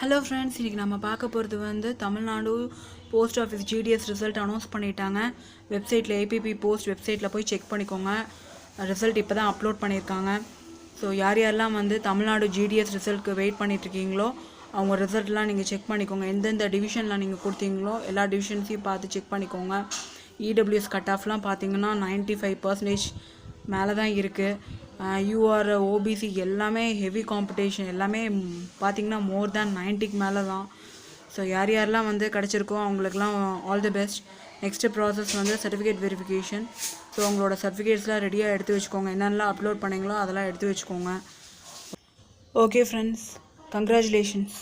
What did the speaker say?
Hello friends, இன்றைக்கி நம்ம பார்க்க போகிறது வந்து Tamil Nadu post office GDS result announce பண்ணிட்டாங்க. வெப்சைட்டில் ஏபிபி போஸ்ட் வெப்சைட்டில் போய் செக் பண்ணிக்கோங்க. ரிசல்ட் இப்போ தான் அப்லோட் பண்ணியிருக்காங்க. ஸோ யாரெல்லாம் வந்து தமிழ்நாடு ஜிடிஎஸ் ரிசல்ட்க்கு வெயிட் பண்ணிகிட்ருக்கீங்களோ அவங்க ரிசல்ட்லாம் நீங்கள் செக் பண்ணிக்கோங்க. எந்தெந்த டிவிஷனில் நீங்கள் கொடுத்தீங்களோ எல்லா டிவிஷன்ஸையும் பார்த்து செக் பண்ணிக்கோங்க. இடபிள்யூஎஸ் கட் ஆஃப்லாம் பார்த்தீங்கன்னா 95% மேலே தான் இருக்குது. யூஆர் ஓபிசி எல்லாமே ஹெவி காம்படிஷன், எல்லாமே பார்த்திங்கன்னா மோர் தேன் 90க்கு மேலே தான். ஸோ யாரெல்லாம் வந்து கிடச்சிருக்கோ அவங்களுக்குலாம் all the best. Next process வந்து சர்டிஃபிகேட் வெரிஃபிகேஷன். ஸோ உங்களோட சர்டிஃபிகேட்ஸ்லாம் ரெடியாக எடுத்து வச்சுக்கோங்க. என்னென்னலாம் அப்லோட் பண்ணிங்களோ அதெல்லாம் எடுத்து வச்சுக்கோங்க. Okay friends, congratulations.